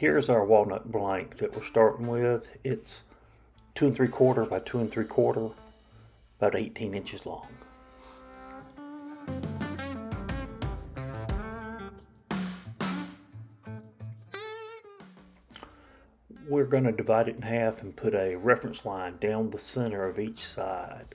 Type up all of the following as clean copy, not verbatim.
Here's our walnut blank that we're starting with. It's 2 3/4 by 2 3/4, about 18 inches long. We're going to divide it in half and put a reference line down the center of each side.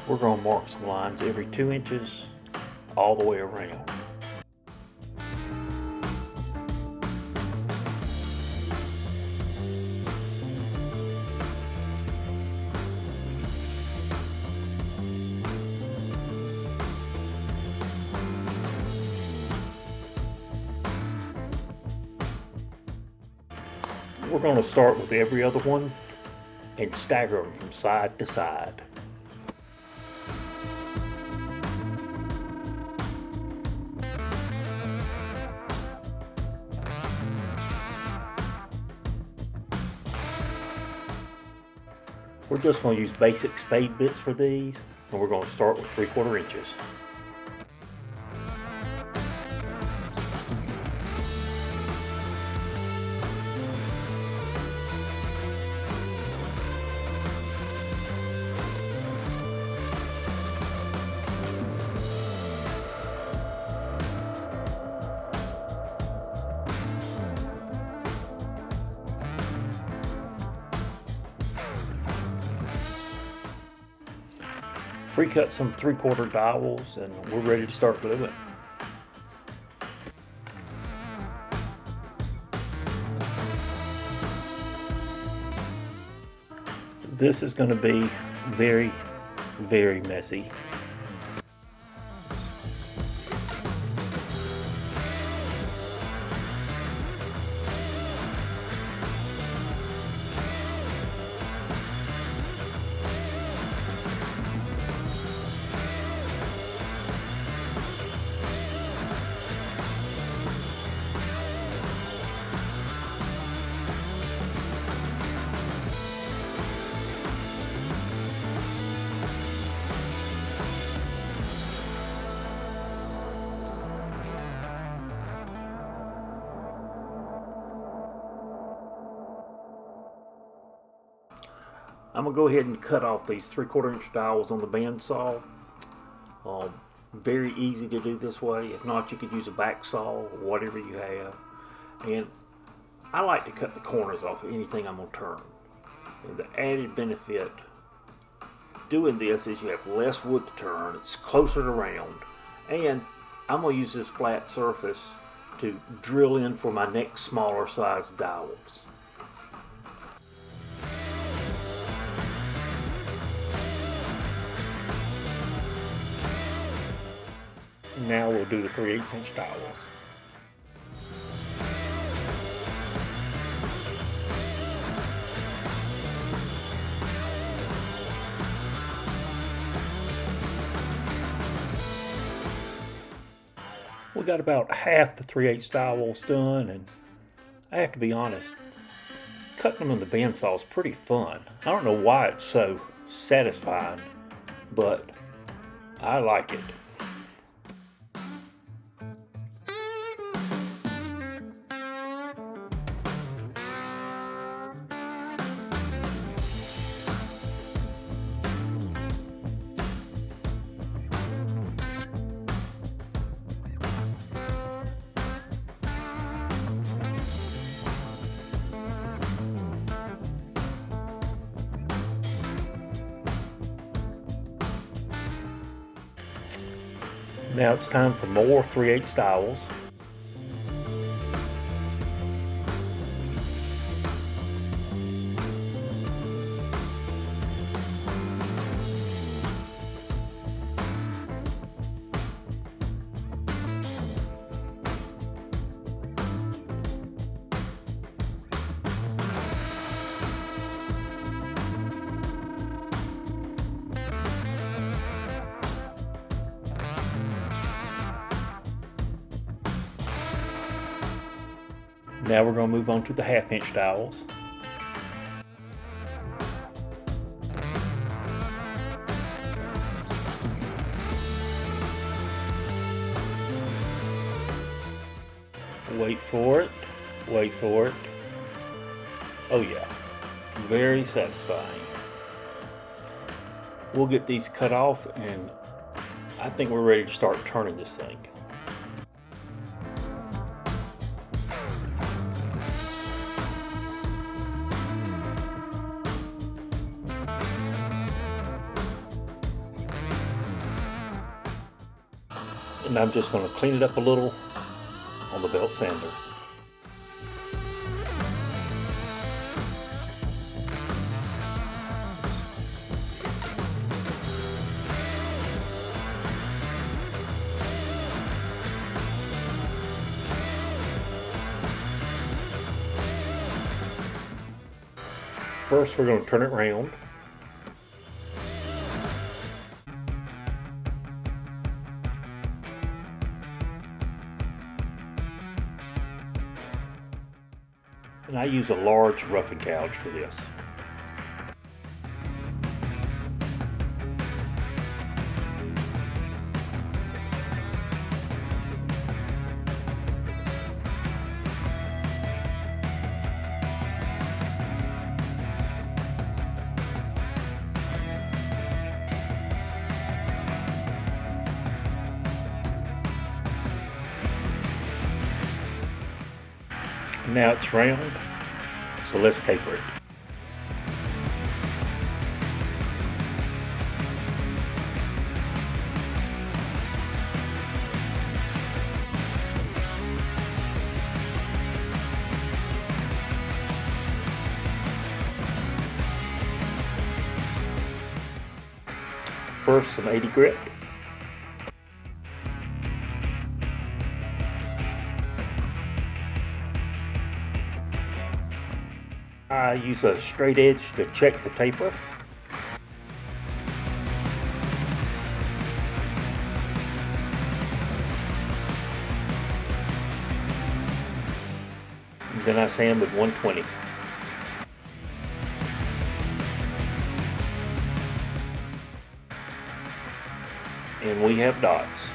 We're going to mark some lines every 2 inches all the way around. We're going to start with every other one and stagger them from side to side. We're just going to use basic spade bits for these, and we're going to start with 3/4 inches. Pre-cut some 3/4 dowels and we're ready to start gluing. This is going to be very, very messy. I'm going to go ahead and cut off these 3/4 inch dowels on the bandsaw. Very easy to do this way. If not, you could use a back saw or whatever you have. And I like to cut the corners off of anything I'm going to turn. And the added benefit doing this is you have less wood to turn, it's closer to round, and I'm going to use this flat surface to drill in for my next smaller size dowels. Now we'll do the 3/8 inch dowels. We got about half the 3/8 dowels done, and I have to be honest, cutting them in the bandsaw is pretty fun. I don't know why it's so satisfying, but I like it. Now it's time for more 3/8 dowels. Now we're going to move on to the 1/2 inch dowels. Wait for it. Wait for it. Oh yeah, very satisfying. We'll get these cut off and I think we're ready to start turning this thing. And I'm just going to clean it up a little on the belt sander. First, we're going to turn it around. And I use a large roughing gouge for this. Now it's round, so let's taper it. First, some 80 grit. I use a straight edge to check the taper. And then I sand with 120. And we have dots.